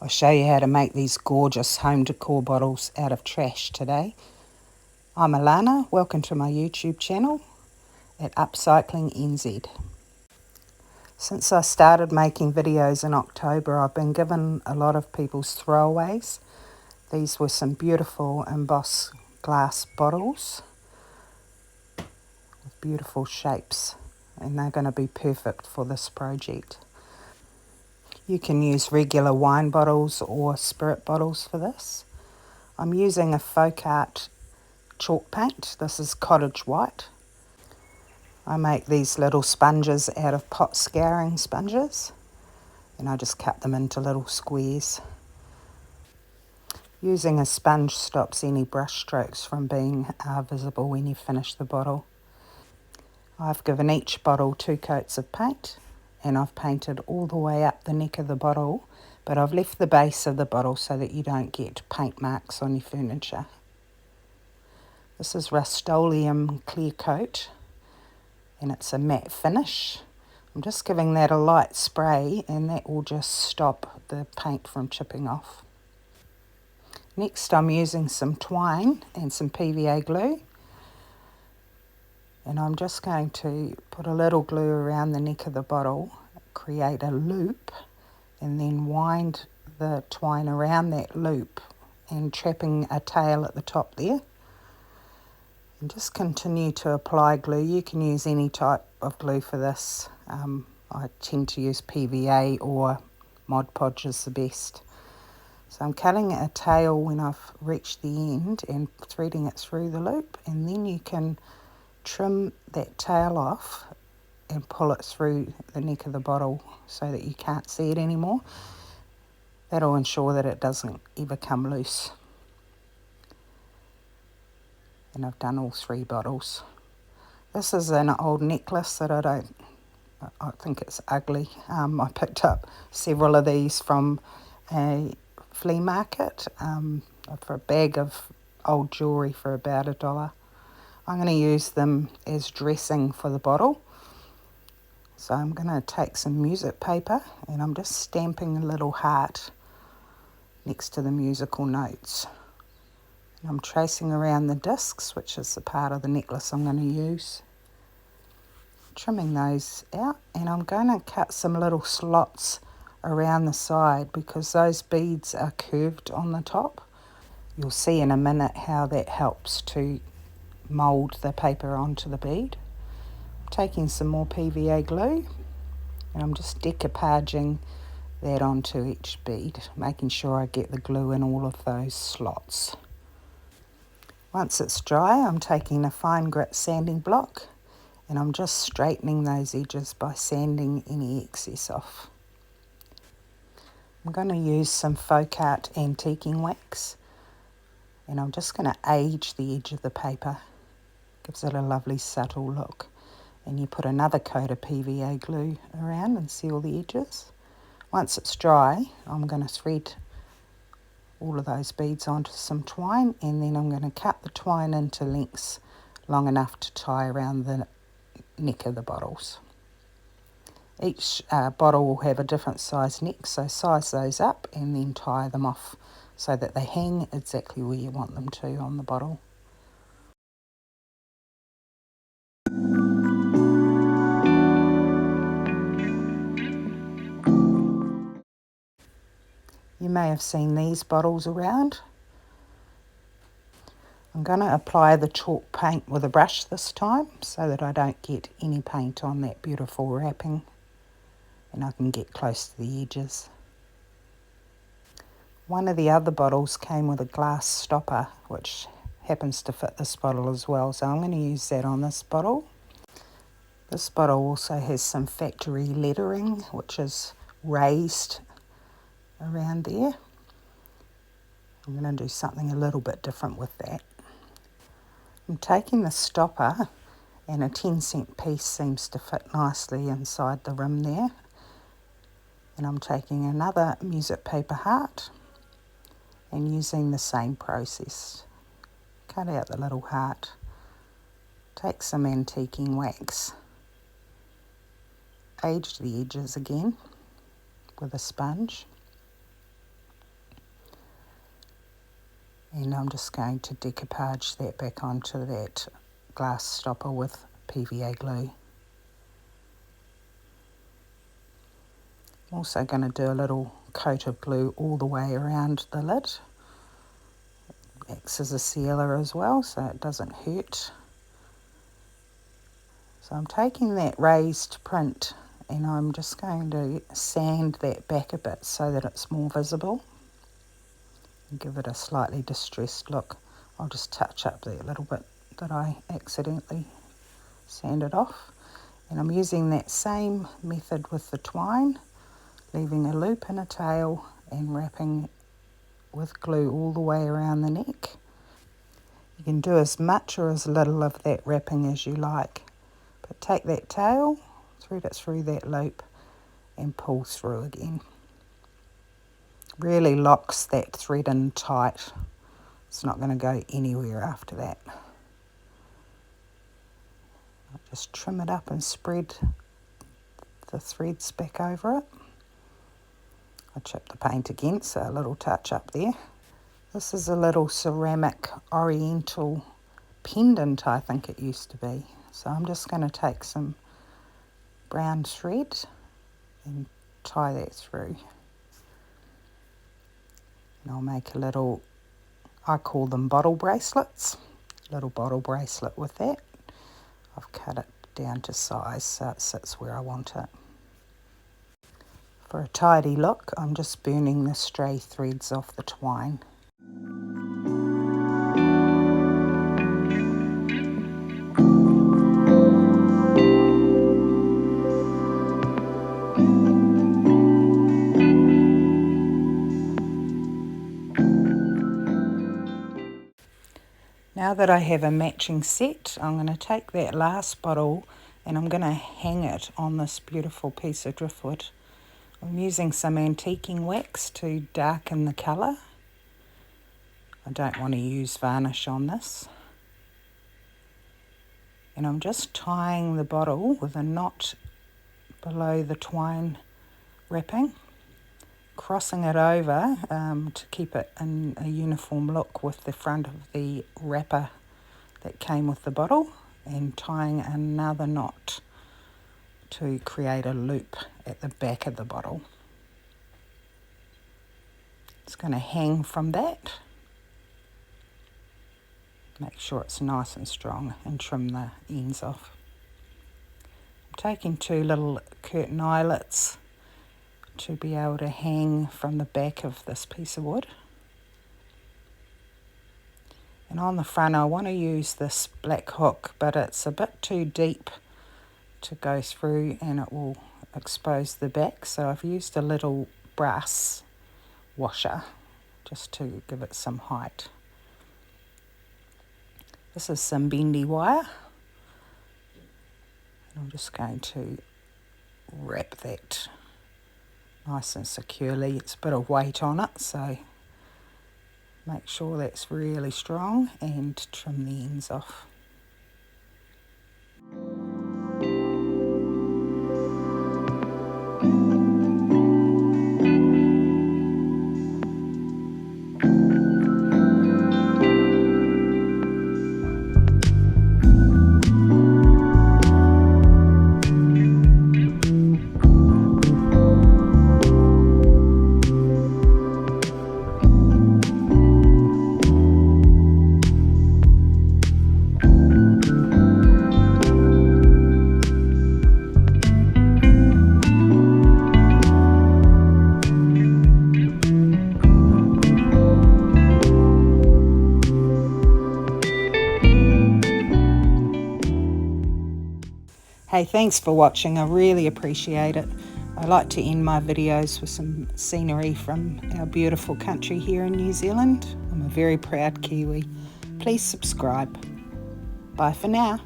I'll show you how to make these gorgeous home decor bottles out of trash today. I'm Alana, welcome to my YouTube channel at Upcycling NZ. Since I started making videos in October, I've been given a lot of people's throwaways. These were some beautiful embossed glass bottles with beautiful shapes, and they're going to be perfect for this project. You can use regular wine bottles or spirit bottles for this. I'm using a folk art chalk paint. This is cottage white. I make these little sponges out of pot scouring sponges, and I just cut them into little squares. Using a sponge stops any brush strokes from being visible when you finish the bottle. I've given each bottle 2 coats of paint, and I've painted all the way up the neck of the bottle, but I've left the base of the bottle so that you don't get paint marks on your furniture. This is Rust-Oleum clear coat, and it's a matte finish. I'm just giving that a light spray, and that will just stop the paint from chipping off. Next, I'm using some twine and some PVA glue, and I'm just going to put a little glue around the neck of the bottle, create a loop, and then wind the twine around that loop and trapping a tail at the top there. And just continue to apply glue. You can use any type of glue for this. I tend to use PVA or Mod Podge is the best. So I'm cutting a tail when I've reached the end and threading it through the loop, and then you can trim that tail off and pull it through the neck of the bottle so that you can't see it anymore. That'll ensure that it doesn't ever come loose. And I've done all 3 bottles. This is an old necklace that I think it's ugly. I picked up several of these from a flea market for a bag of old jewellery for about $1. I'm going to use them as dressing for the bottle. So I'm going to take some music paper, and I'm just stamping a little heart next to the musical notes. And I'm tracing around the discs, which is the part of the necklace I'm going to use. Trimming those out, and I'm going to cut some little slots around the side because those beads are curved on the top. You'll see in a minute how that helps to mould the paper onto the bead. I'm taking some more PVA glue, and I'm just decoupaging that onto each bead, making sure I get the glue in all of those slots. Once it's dry, I'm taking a fine grit sanding block, and I'm just straightening those edges by sanding any excess off. I'm going to use some folk art antiquing wax, and I'm just going to age the edge of the paper. Gives it a lovely subtle look. And you put another coat of PVA glue around and seal the edges. Once it's dry, I'm going to thread all of those beads onto some twine, and then I'm going to cut the twine into lengths long enough to tie around the neck of the bottles. Each bottle will have a different size neck, so size those up and then tie them off so that they hang exactly where you want them to on the bottle. You may have seen these bottles around. I'm going to apply the chalk paint with a brush this time so that I don't get any paint on that beautiful wrapping, and I can get close to the edges. One of the other bottles came with a glass stopper, which happens to fit this bottle as well, so I'm going to use that on this bottle. This bottle also has some factory lettering, which is raised around there. I'm going to do something a little bit different with that. I'm taking the stopper, and a 10-cent piece seems to fit nicely inside the rim there. And I'm taking another music paper heart and using the same process. Cut out the little heart, take some antiquing wax, age the edges again with a sponge, And I'm just going to decoupage that back onto that glass stopper with PVA glue. I'm also going to do a little coat of glue all the way around the lid. Acts as a sealer as well, so it doesn't hurt. So I'm taking that raised print and I'm just going to sand that back a bit so that it's more visible and give it a slightly distressed look. I'll just touch up that little bit that I accidentally sanded off. And I'm using that same method with the twine, leaving a loop and a tail and wrapping with glue all the way around the neck. You can do as much or as little of that wrapping as you like. But take that tail, thread it through that loop and pull through again. Really locks that thread in tight. It's not going to go anywhere after that. I'll just trim it up and spread the threads back over it. I chipped the paint again, so a little touch up there. This is a little ceramic oriental pendant, I think it used to be. So I'm just going to take some brown thread and tie that through. And I'll make a little, I call them bottle bracelets, little bottle bracelet with that. I've cut it down to size so it sits where I want it. For a tidy look, I'm just burning the stray threads off the twine. Now that I have a matching set, I'm going to take that last bottle and I'm going to hang it on this beautiful piece of driftwood. I'm using some antiquing wax to darken the colour. I don't want to use varnish on this. And I'm just tying the bottle with a knot below the twine wrapping, crossing it over to keep it in a uniform look with the front of the wrapper that came with the bottle, and tying another knot to create a loop at the back of the bottle. It's going to hang from that. Make sure it's nice and strong and trim the ends off. I'm taking 2 little curtain eyelets to be able to hang from the back of this piece of wood. And on the front I want to use this black hook, but it's a bit too deep to go through and it will expose the back, so I've used a little brass washer just to give it some height. This is some bendy wire, and I'm just going to wrap that nice and securely. It's a bit of weight on it, so make sure that's really strong and trim the ends off. Hey, thanks for watching. I really appreciate it. I like to end my videos with some scenery from our beautiful country here in New Zealand. I'm a very proud Kiwi. Please subscribe. Bye for now.